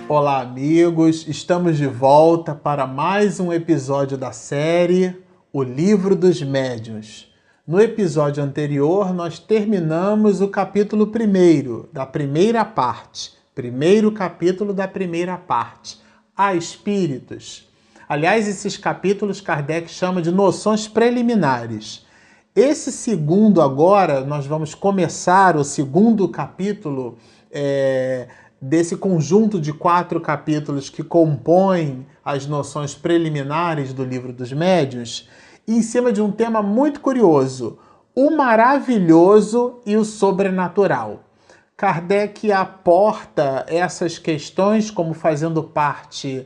Olá, amigos! Estamos de volta para mais um episódio da série O Livro dos Médiuns. No episódio anterior, nós terminamos o capítulo 1 da primeira parte. Primeiro capítulo da primeira parte. Há espíritos. Aliás, esses capítulos Kardec chama de noções preliminares. Esse segundo agora, nós vamos começar o segundo capítulo desse conjunto de 4 capítulos que compõem as noções preliminares do Livro dos Médiuns, em cima de um tema muito curioso, o maravilhoso e o sobrenatural. Kardec aporta essas questões como fazendo parte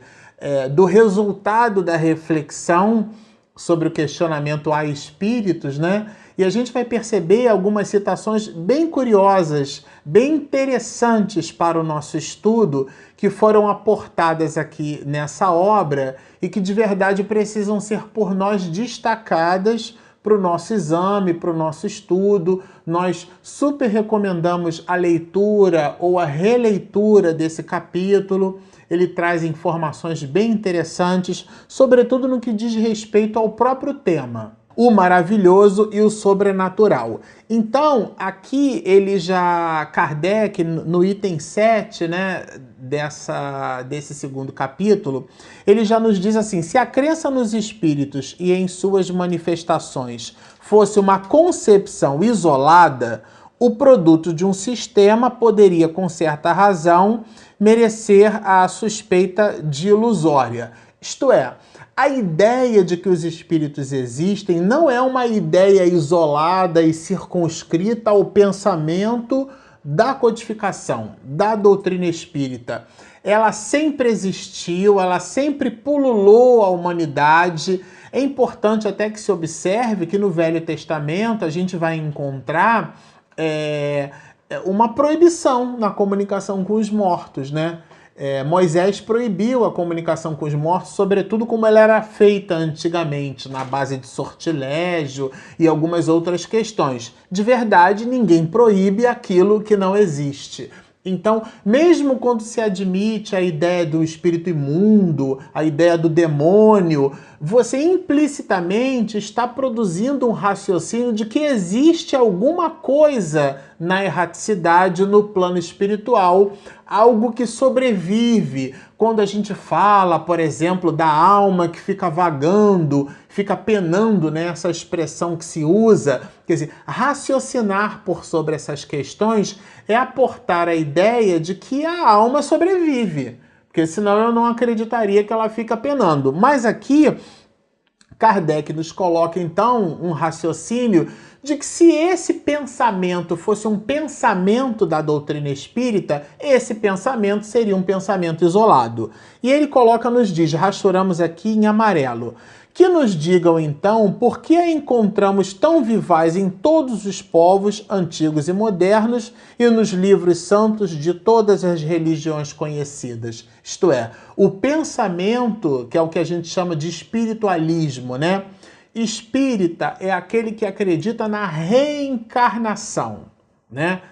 do resultado da reflexão sobre o questionamento a espíritos, né? E a gente vai perceber algumas citações bem curiosas, bem interessantes para o nosso estudo, que foram aportadas aqui nessa obra e que de verdade precisam ser por nós destacadas para o nosso exame, para o nosso estudo. Nós super recomendamos a leitura ou a releitura desse capítulo. Ele traz informações bem interessantes, sobretudo no que diz respeito ao próprio tema, o maravilhoso e o sobrenatural. Então, aqui Kardec, no item 7, né, desse segundo capítulo, ele já nos diz assim: se a crença nos espíritos e em suas manifestações fosse uma concepção isolada, o produto de um sistema poderia, com certa razão, merecer a suspeita de ilusória. Isto é, a ideia de que os espíritos existem não é uma ideia isolada e circunscrita ao pensamento da codificação, da doutrina espírita. Ela sempre existiu, ela sempre pululou a humanidade. É importante até que se observe que no Velho Testamento a gente vai encontrar uma proibição na comunicação com os mortos, né? Moisés proibiu a comunicação com os mortos, sobretudo como ela era feita antigamente, na base de sortilégio e algumas outras questões. De verdade, ninguém proíbe aquilo que não existe. Então, mesmo quando se admite a ideia do espírito imundo, a ideia do demônio, você implicitamente está produzindo um raciocínio de que existe alguma coisa na erraticidade no plano espiritual, algo que sobrevive. Quando a gente fala, por exemplo, da alma que fica vagando, fica penando, né? Essa expressão que se usa, quer dizer, raciocinar por sobre essas questões é aportar a ideia de que a alma sobrevive, porque senão eu não acreditaria que ela fica penando. Mas aqui, Kardec nos coloca então um raciocínio de que se esse pensamento fosse um pensamento da doutrina espírita, esse pensamento seria um pensamento isolado. E ele nos diz, rasturamos aqui em amarelo, que nos digam então por que a encontramos tão vivaz em todos os povos, antigos e modernos, e nos livros santos de todas as religiões conhecidas. Isto é, o pensamento, que é o que a gente chama de espiritualismo, né? Espírita é aquele que acredita na reencarnação, né?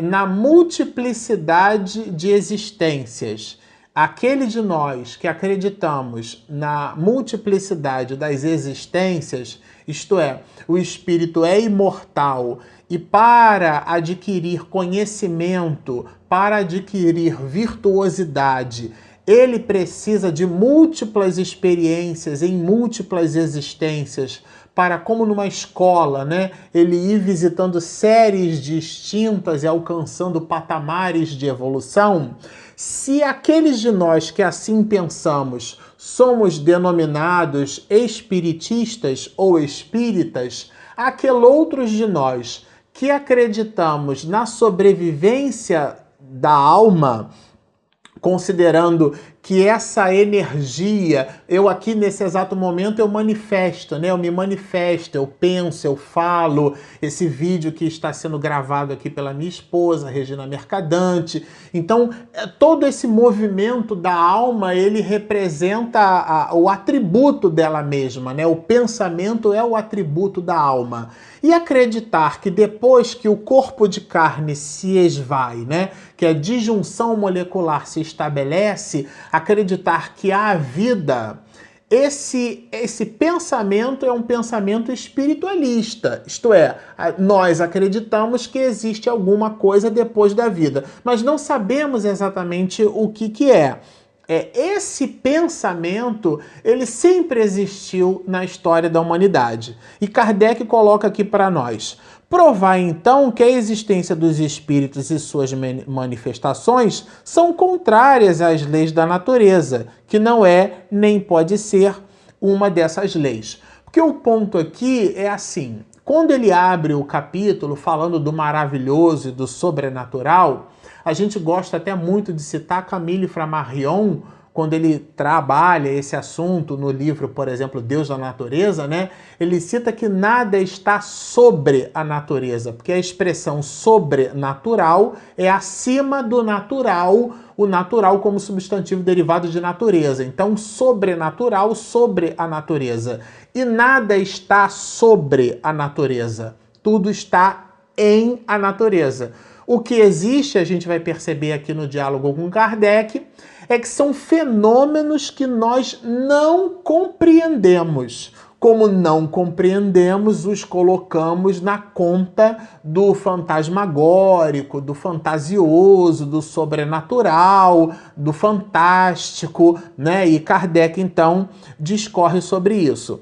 Na multiplicidade de existências. Aquele de nós que acreditamos na multiplicidade das existências, isto é, o espírito é imortal e para adquirir conhecimento, para adquirir virtuosidade, ele precisa de múltiplas experiências em múltiplas existências para, como numa escola, né, ele ir visitando séries distintas e alcançando patamares de evolução. Se aqueles de nós que assim pensamos somos denominados espiritistas ou espíritas, aqueles outros de nós que acreditamos na sobrevivência da alma, considerando que essa energia, eu aqui nesse exato momento eu manifesto, né? Eu me manifesto, eu penso, eu falo, esse vídeo que está sendo gravado aqui pela minha esposa, Regina Mercadante. Então, todo esse movimento da alma, ele representa o atributo dela mesma, né? O pensamento é o atributo da alma. E acreditar que depois que o corpo de carne se esvai, né, que a disjunção molecular se estabelece, acreditar que há vida, esse pensamento é um pensamento espiritualista. Isto é, nós acreditamos que existe alguma coisa depois da vida, mas não sabemos exatamente o que é. Esse pensamento, ele sempre existiu na história da humanidade. E Kardec coloca aqui para nós: provar então que a existência dos espíritos e suas manifestações são contrárias às leis da natureza, que não é nem pode ser uma dessas leis. Porque o ponto aqui é assim: quando ele abre o capítulo falando do maravilhoso e do sobrenatural, a gente gosta até muito de citar Camille Flammarion, quando ele trabalha esse assunto no livro, por exemplo, Deus da Natureza, né? Ele cita que nada está sobre a natureza, porque a expressão sobrenatural é acima do natural, o natural como substantivo derivado de natureza. Então, sobrenatural, sobre a natureza. E nada está sobre a natureza. Tudo está em a natureza. O que existe, a gente vai perceber aqui no diálogo com Kardec, é que são fenômenos que nós não compreendemos. Como não compreendemos, os colocamos na conta do fantasmagórico, do fantasioso, do sobrenatural, do fantástico, né? E Kardec, então, discorre sobre isso,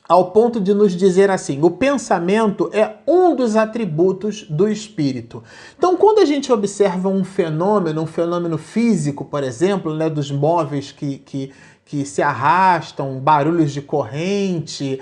ao ponto de nos dizer assim: o pensamento é um dos atributos do espírito. Então, quando a gente observa um fenômeno físico, por exemplo, né, dos móveis que se arrastam, barulhos de corrente,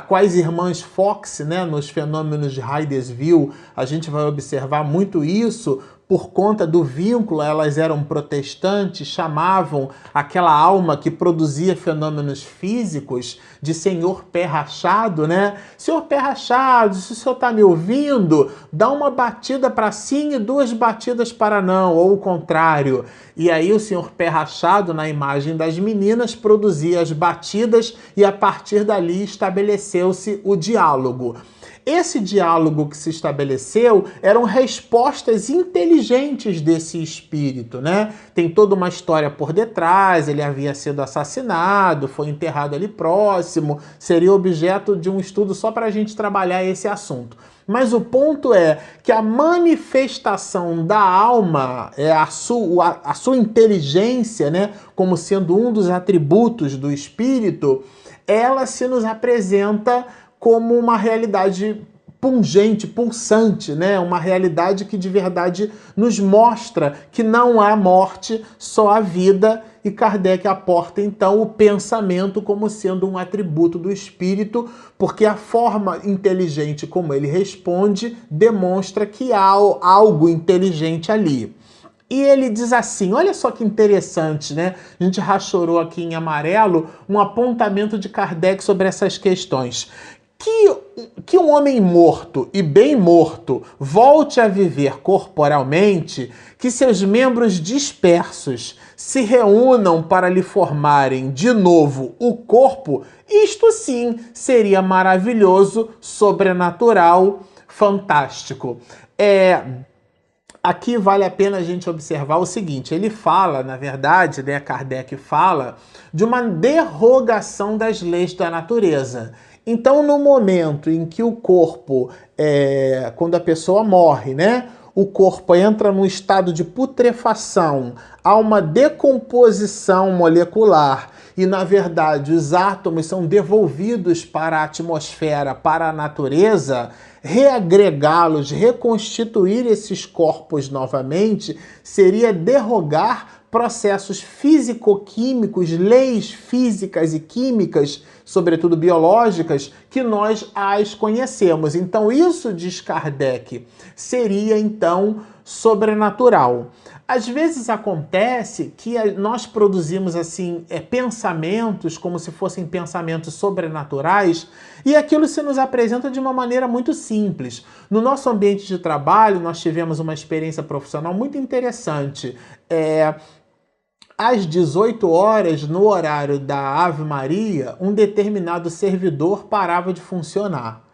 quais irmãs Fox, né, nos fenômenos de Hydesville, a gente vai observar muito isso. Por conta do vínculo, elas eram protestantes, chamavam aquela alma que produzia fenômenos físicos de senhor pé rachado, né? Senhor pé rachado, se o senhor está me ouvindo, dá uma batida para sim e duas batidas para não, ou o contrário. E aí o senhor pé rachado, na imagem das meninas, produzia as batidas e a partir dali estabeleceu-se o diálogo. Esse diálogo que se estabeleceu eram respostas inteligentes desse espírito, né? Tem toda uma história por detrás, ele havia sido assassinado, foi enterrado ali próximo, seria objeto de um estudo só para a gente trabalhar esse assunto. Mas o ponto é que a manifestação da alma, a sua inteligência, né, como sendo um dos atributos do espírito, ela se nos apresenta como uma realidade pungente, pulsante, né? Uma realidade que de verdade nos mostra que não há morte, só há vida. E Kardec aporta então o pensamento como sendo um atributo do espírito, porque a forma inteligente como ele responde demonstra que há algo inteligente ali. E ele diz assim, olha só que interessante, né? A gente rachorou aqui em amarelo um apontamento de Kardec sobre essas questões. Que um homem morto e bem morto volte a viver corporalmente, que seus membros dispersos se reúnam para lhe formarem de novo o corpo, isto sim seria maravilhoso, sobrenatural, fantástico. Aqui vale a pena a gente observar o seguinte, ele fala, na verdade, né, Kardec fala de uma derrogação das leis da natureza. Então, no momento em que o corpo, quando a pessoa morre, né, o corpo entra num estado de putrefação, há uma decomposição molecular e, na verdade, os átomos são devolvidos para a atmosfera, para a natureza, reagregá-los, reconstituir esses corpos novamente, seria derrogar processos físico-químicos, leis físicas e químicas, sobretudo biológicas, que nós as conhecemos. Então, isso, diz Kardec, seria, então, sobrenatural. Às vezes acontece que nós produzimos assim pensamentos como se fossem pensamentos sobrenaturais e aquilo se nos apresenta de uma maneira muito simples. No nosso ambiente de trabalho, nós tivemos uma experiência profissional muito interessante. Às 18 horas, no horário da Ave Maria, um determinado servidor parava de funcionar.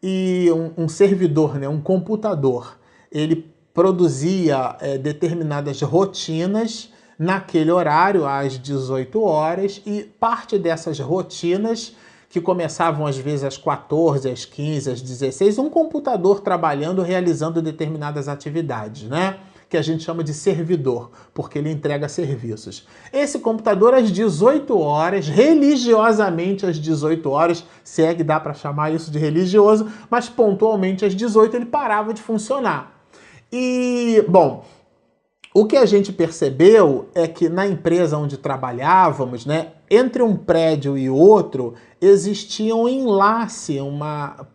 E um servidor, né, um computador, ele produzia determinadas rotinas naquele horário, às 18 horas, e parte dessas rotinas, que começavam às vezes às 14, às 15, às 16, um computador trabalhando, realizando determinadas atividades, né? Que a gente chama de servidor, porque ele entrega serviços. Esse computador, às 18 horas, religiosamente às 18 horas, se é que dá para chamar isso de religioso, mas pontualmente às 18 ele parava de funcionar. E, bom, o que a gente percebeu é que na empresa onde trabalhávamos, né, entre um prédio e outro, existia um enlace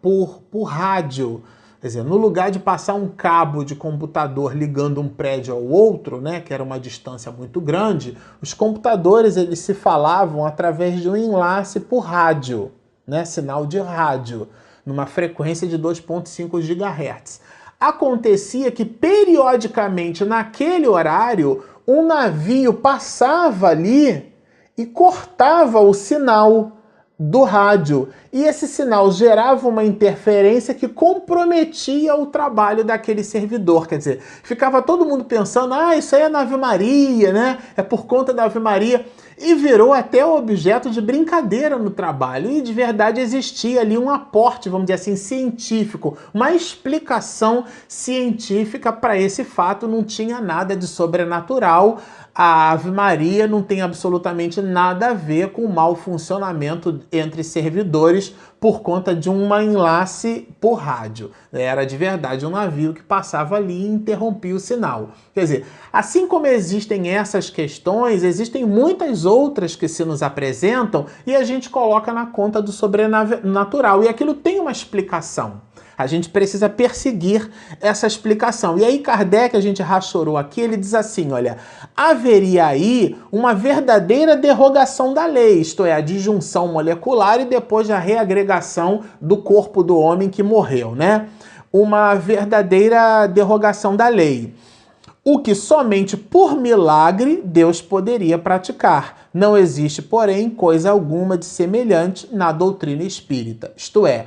por rádio. Quer dizer, no lugar de passar um cabo de computador ligando um prédio ao outro, né, que era uma distância muito grande, os computadores eles se falavam através de um enlace por rádio, né, sinal de rádio, numa frequência de 2,5 GHz. Acontecia que periodicamente naquele horário um navio passava ali e cortava o sinal do rádio. E esse sinal gerava uma interferência que comprometia o trabalho daquele servidor. Quer dizer, ficava todo mundo pensando, isso aí é na Ave Maria, né? É por conta da Ave Maria. E virou até objeto de brincadeira no trabalho. E de verdade existia ali um aporte, vamos dizer assim, científico, uma explicação científica para esse fato. Não tinha nada de sobrenatural. A Ave Maria não tem absolutamente nada a ver com o mau funcionamento entre servidores por conta de um enlace por rádio. Era de verdade um navio que passava ali e interrompia o sinal. Quer dizer, assim como existem essas questões, existem muitas outras que se nos apresentam e a gente coloca na conta do sobrenatural. E aquilo tem uma explicação. A gente precisa perseguir essa explicação. E aí Kardec, a gente rachorou aqui, ele diz assim, olha, haveria aí uma verdadeira derrogação da lei, isto é, a disjunção molecular e depois a reagregação do corpo do homem que morreu, né? Uma verdadeira derrogação da lei. O que somente por milagre Deus poderia praticar. Não existe, porém, coisa alguma de semelhante na doutrina espírita, isto é,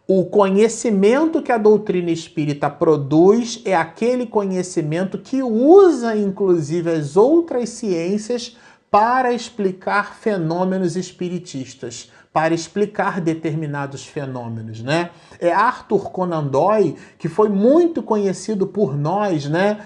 o conhecimento que a doutrina espírita produz é aquele conhecimento que usa, inclusive, as outras ciências para explicar fenômenos espiritistas, para explicar determinados fenômenos, né? É Arthur Conan Doyle, que foi muito conhecido por nós, né?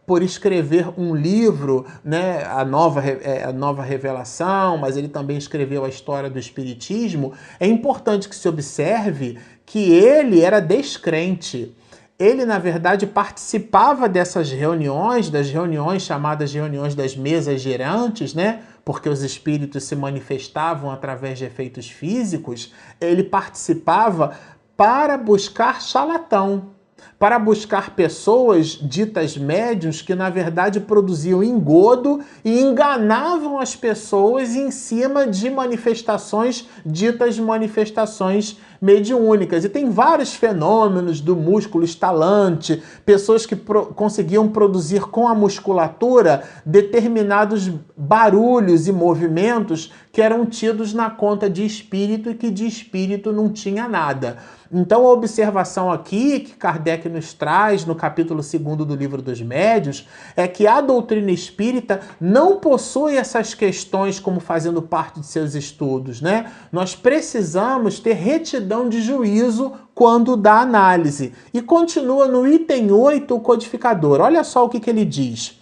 Por escrever um livro, né? A Nova Revelação, mas ele também escreveu a história do Espiritismo. É importante que se observe que ele era descrente. Ele, na verdade, participava dessas reuniões, das reuniões chamadas reuniões das mesas girantes, né? Porque os espíritos se manifestavam através de efeitos físicos. Ele participava para buscar charlatão, para buscar pessoas ditas médiuns que, na verdade, produziam engodo e enganavam as pessoas em cima de manifestações ditas manifestações mediúnicas. E tem vários fenômenos do músculo estalante, pessoas que conseguiam produzir com a musculatura determinados barulhos e movimentos que eram tidos na conta de espírito e que de espírito não tinha nada. Então a observação aqui que Kardec nos traz no capítulo 2º do Livro dos Médiuns é que a doutrina espírita não possui essas questões como fazendo parte de seus estudos, né? Nós precisamos ter retidão de juízo quando dá análise. E continua no item 8 o codificador. Olha só o que ele diz.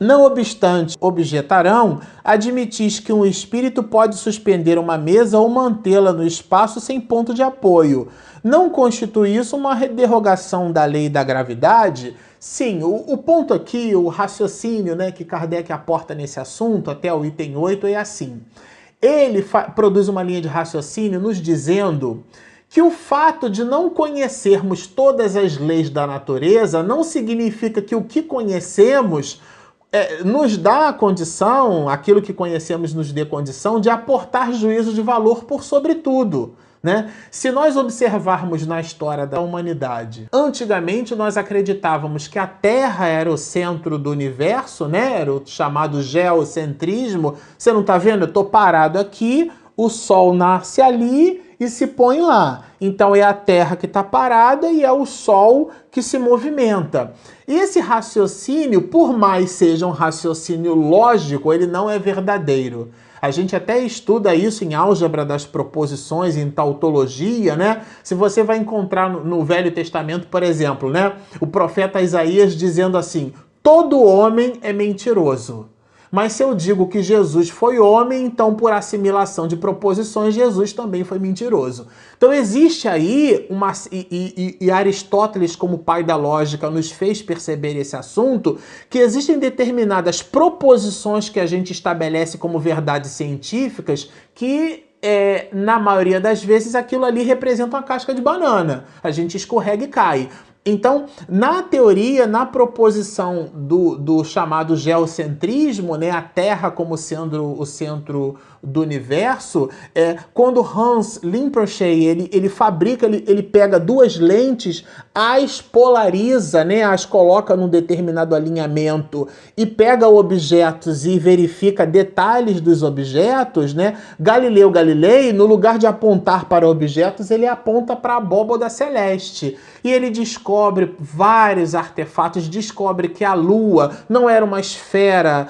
Não obstante, objetarão, admitis que um espírito pode suspender uma mesa ou mantê-la no espaço sem ponto de apoio. Não constitui isso uma derrogação da lei da gravidade? Sim, o ponto aqui, o raciocínio, né, que Kardec aporta nesse assunto, até o item 8, é assim. Ele produz uma linha de raciocínio nos dizendo que o fato de não conhecermos todas as leis da natureza não significa que o que conhecemos nos dá a condição, aquilo que conhecemos nos dê condição de aportar juízo de valor por sobre tudo. Né? Se nós observarmos na história da humanidade, antigamente nós acreditávamos que a Terra era o centro do universo, né? Era o chamado geocentrismo. Você não está vendo? Eu estou parado aqui, o Sol nasce ali e se põe lá. Então é a Terra que está parada e é o Sol que se movimenta. E esse raciocínio, por mais seja um raciocínio lógico, ele não é verdadeiro. A gente até estuda isso em álgebra das proposições, em tautologia, né? Se você vai encontrar no Velho Testamento, por exemplo, né? O profeta Isaías dizendo assim: todo homem é mentiroso. Mas se eu digo que Jesus foi homem, então por assimilação de proposições, Jesus também foi mentiroso. Então existe aí e Aristóteles, como pai da lógica, nos fez perceber esse assunto, que existem determinadas proposições que a gente estabelece como verdades científicas que na maioria das vezes aquilo ali representa uma casca de banana. A gente escorrega e cai. Então, na teoria, na proposição do chamado geocentrismo, né, a Terra como sendo o centro do universo, quando Hans Lippershey ele fabrica, ele pega duas lentes, as polariza, né, as coloca num determinado alinhamento e pega objetos e verifica detalhes dos objetos, né? Galileu Galilei, no lugar de apontar para objetos, ele aponta para a abóbada celeste. E ele descobre vários artefatos, descobre que a Lua não era uma esfera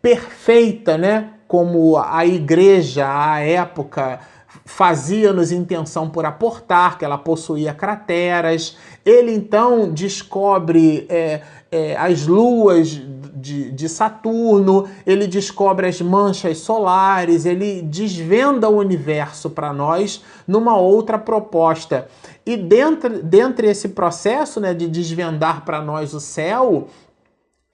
perfeita, né? Como a igreja, à época, fazia-nos intenção por aportar, que ela possuía crateras. Ele, então, descobre as luas de Saturno, ele descobre as manchas solares, ele desvenda o universo para nós numa outra proposta. E dentro esse processo, né, de desvendar para nós o céu,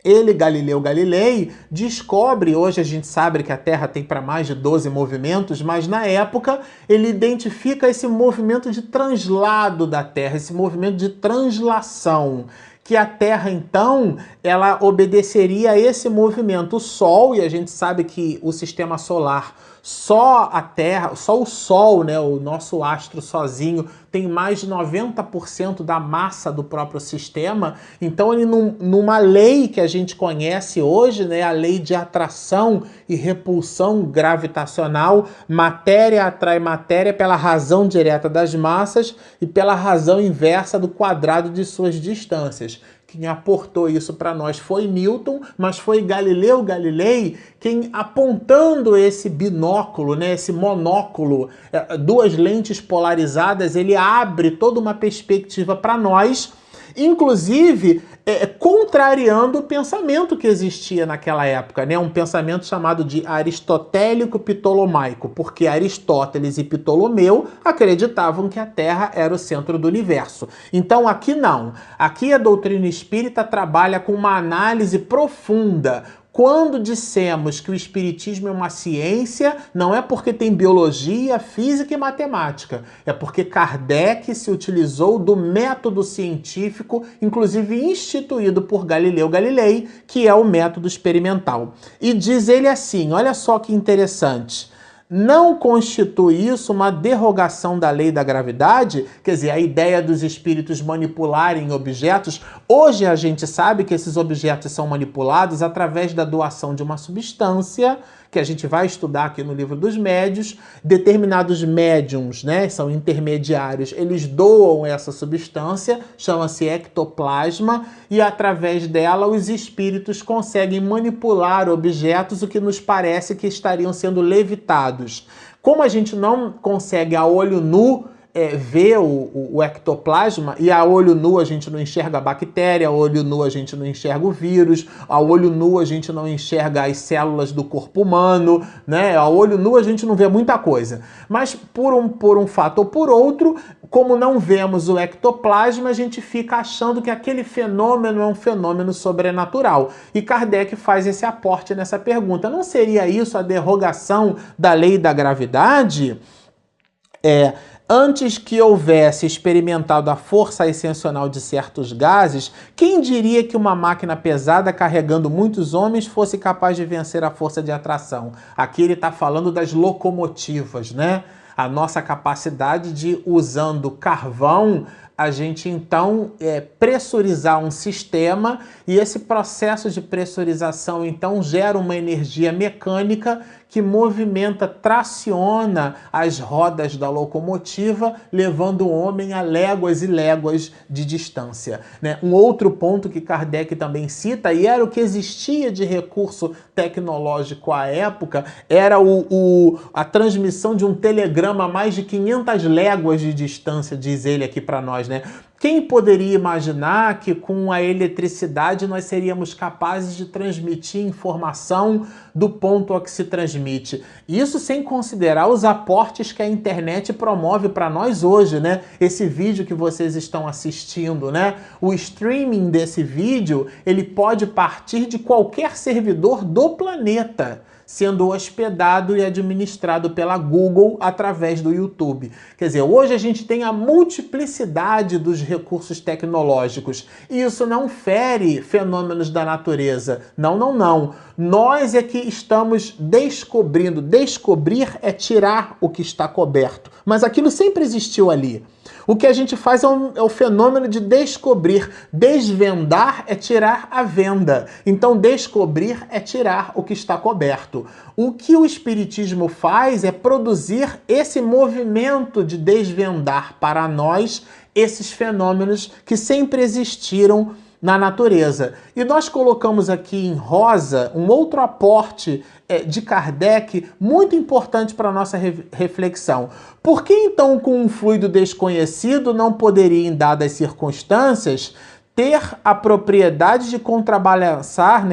ele, Galileu Galilei, descobre, hoje a gente sabe que a Terra tem para mais de 12 movimentos, mas na época ele identifica esse movimento de translado da Terra, esse movimento de translação, que a Terra, então, ela obedeceria a esse movimento. O Sol, e a gente sabe que o sistema solar, só a Terra, só o Sol, né, o nosso astro sozinho, tem mais de 90% da massa do próprio sistema. Então, ele numa lei que a gente conhece hoje, né, a lei de atração e repulsão gravitacional, matéria atrai matéria pela razão direta das massas e pela razão inversa do quadrado de suas distâncias. Quem aportou isso para nós foi Newton, mas foi Galileu Galilei quem, apontando esse binóculo, né, esse monóculo, duas lentes polarizadas, ele abre toda uma perspectiva para nós, inclusive contrariando o pensamento que existia naquela época, né? Um pensamento chamado de aristotélico-ptolomaico, porque Aristóteles e Ptolomeu acreditavam que a Terra era o centro do universo. Então aqui não. Aqui a doutrina espírita trabalha com uma análise profunda. Quando dissemos que o espiritismo é uma ciência, não é porque tem biologia, física e matemática. É porque Kardec se utilizou do método científico, inclusive instituído por Galileu Galilei, que é o método experimental. E diz ele assim, olha só que interessante: não constitui isso uma derrogação da lei da gravidade? Quer dizer, a ideia dos espíritos manipularem objetos. Hoje a gente sabe que esses objetos são manipulados através da doação de uma substância, que a gente vai estudar aqui no Livro dos Médiuns. Determinados médiums, né, são intermediários, eles doam essa substância, chama-se ectoplasma, e através dela os espíritos conseguem manipular objetos, o que nos parece que estariam sendo levitados. Como a gente não consegue a olho nu ver o ectoplasma, e a olho nu a gente não enxerga a bactéria, a olho nu a gente não enxerga o vírus, a olho nu a gente não enxerga as células do corpo humano, né? A olho nu a gente não vê muita coisa. Mas por um fato ou por outro, como não vemos o ectoplasma, a gente fica achando que aquele fenômeno é um fenômeno sobrenatural. E Kardec faz esse aporte nessa pergunta. Não seria isso a derrogação da lei da gravidade? Antes que houvesse experimentado a força ascensional de certos gases, quem diria que uma máquina pesada carregando muitos homens fosse capaz de vencer a força de atração? Aqui ele está falando das locomotivas, né? A nossa capacidade de, usando carvão, a gente então pressurizar um sistema, e esse processo de pressurização então gera uma energia mecânica que movimenta, traciona as rodas da locomotiva, levando o homem a léguas e léguas de distância, né? Um outro ponto que Kardec também cita, e era o que existia de recurso tecnológico à época, era a transmissão de um telegrama a mais de 500 léguas de distância, diz ele aqui para nós, né? Quem poderia imaginar que com a eletricidade nós seríamos capazes de transmitir informação do ponto a que se transmite? Isso sem considerar os aportes que a internet promove para nós hoje, né? Esse vídeo que vocês estão assistindo, né? O streaming desse vídeo, ele pode partir de qualquer servidor do planeta, sendo hospedado e administrado pela Google através do YouTube. Quer dizer, hoje a gente tem a multiplicidade dos recursos tecnológicos, e isso não fere fenômenos da natureza. Não, não, não. Nós é que estamos descobrindo. Descobrir é tirar o que está coberto, mas aquilo sempre existiu ali. O que a gente faz é o fenômeno de descobrir. Desvendar é tirar a venda. Então, descobrir é tirar o que está coberto. O que o Espiritismo faz é produzir esse movimento de desvendar para nós esses fenômenos que sempre existiram na natureza. E nós colocamos aqui em rosa um outro aporte de Kardec muito importante para a nossa reflexão. Por que então com um fluido desconhecido não poderia, em dadas circunstâncias, ter a propriedade de contrabalançar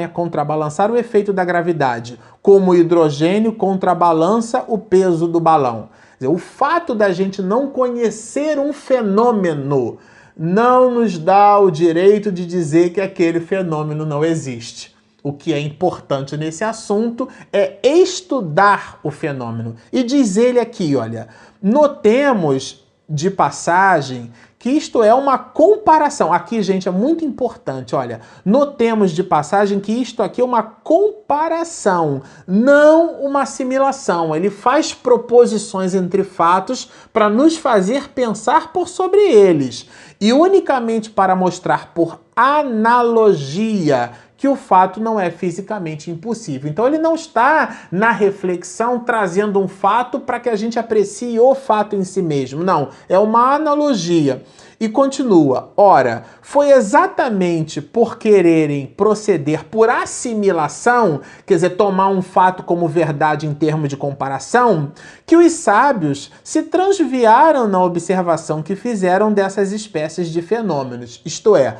o efeito da gravidade, como o hidrogênio contrabalança o peso do balão? Quer dizer, o fato da gente não conhecer um fenômeno não nos dá o direito de dizer que aquele fenômeno não existe. O que é importante nesse assunto é estudar o fenômeno. E diz ele aqui, olha, notemos de passagem que isto é uma comparação. Aqui, gente, é muito importante, olha, notemos de passagem que isto aqui é uma comparação, não uma assimilação. Ele faz proposições entre fatos para nos fazer pensar por sobre eles, e unicamente para mostrar por analogia que o fato não é fisicamente impossível. Então ele não está na reflexão trazendo um fato para que a gente aprecie o fato em si mesmo. Não, é uma analogia. E continua, ora, foi exatamente por quererem proceder por assimilação, quer dizer, tomar um fato como verdade em termos de comparação, que os sábios se transviaram na observação que fizeram dessas espécies de fenômenos. Isto é,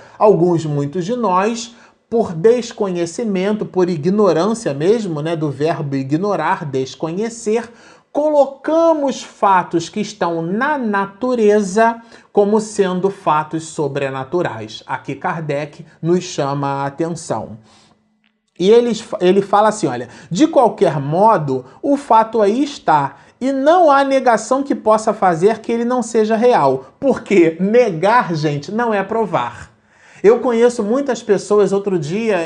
muitos de nós, por desconhecimento, por ignorância mesmo, né, do verbo ignorar, desconhecer, colocamos fatos que estão na natureza como sendo fatos sobrenaturais. Aqui Kardec nos chama a atenção. E ele fala assim, olha, de qualquer modo, o fato aí está, e não há negação que possa fazer que ele não seja real. Porque negar, gente, não é provar. Eu conheço muitas pessoas, outro dia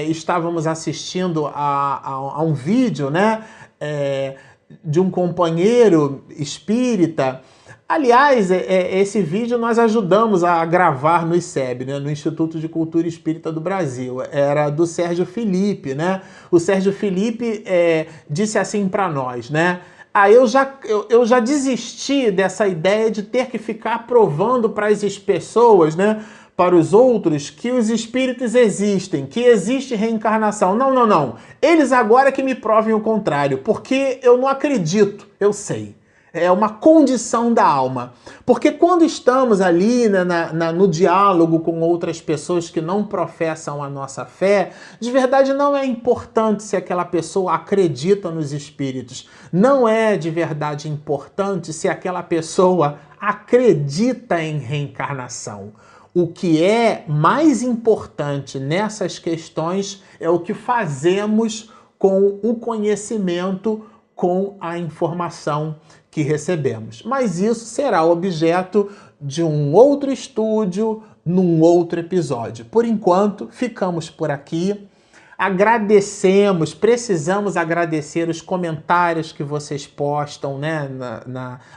estávamos assistindo a um vídeo, né, de um companheiro espírita. Aliás, esse vídeo nós ajudamos a gravar no ICEB, né, no Instituto de Cultura Espírita do Brasil. Era do Sérgio Felipe, né? O Sérgio Felipe disse assim para nós, né? Eu já desisti dessa ideia de ter que ficar provando para as pessoas, né, para os outros, que os espíritos existem, que existe reencarnação. Não, não, não. Eles agora que me provem o contrário, porque eu não acredito, eu sei. É uma condição da alma. Porque quando estamos ali no diálogo com outras pessoas que não professam a nossa fé, de verdade não é importante se aquela pessoa acredita nos espíritos. Não é de verdade importante se aquela pessoa acredita em reencarnação. O que é mais importante nessas questões é o que fazemos com o conhecimento, com a informação que recebemos. Mas isso será objeto de um outro estúdio, num outro episódio. Por enquanto, ficamos por aqui. Agradecemos, precisamos agradecer os comentários que vocês postam, né,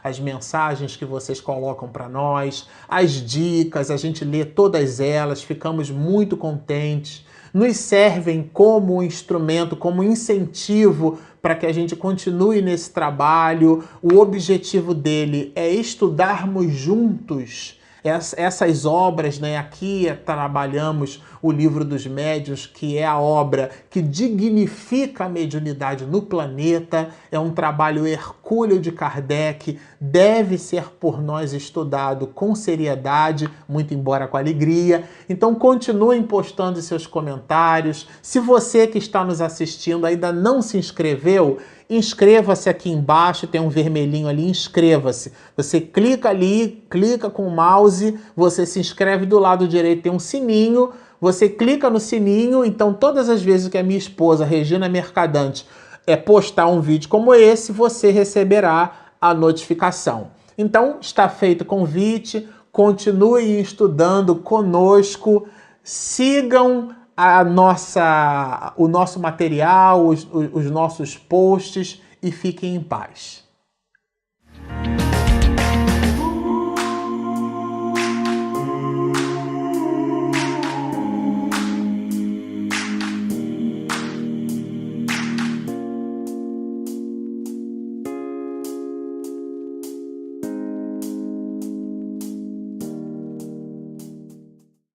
as mensagens que vocês colocam para nós, as dicas, a gente lê todas elas, ficamos muito contentes. Nos servem como um instrumento, como incentivo para que a gente continue nesse trabalho. O objetivo dele é estudarmos juntos essas obras, né? Aqui trabalhamos o Livro dos Médiuns, que é a obra que dignifica a mediunidade no planeta. É um trabalho hercúleo de Kardec, deve ser por nós estudado com seriedade, muito embora com alegria. Então continuem postando seus comentários. Se você que está nos assistindo ainda não se inscreveu, inscreva-se aqui embaixo, tem um vermelhinho ali, inscreva-se. Você clica ali, clica com o mouse, você se inscreve, do lado direito tem um sininho, você clica no sininho, então todas as vezes que a minha esposa, Regina Mercadante, postar um vídeo como esse, você receberá a notificação. Então está feito o convite, continuem estudando conosco, sigam o nosso material, os nossos posts e fiquem em paz.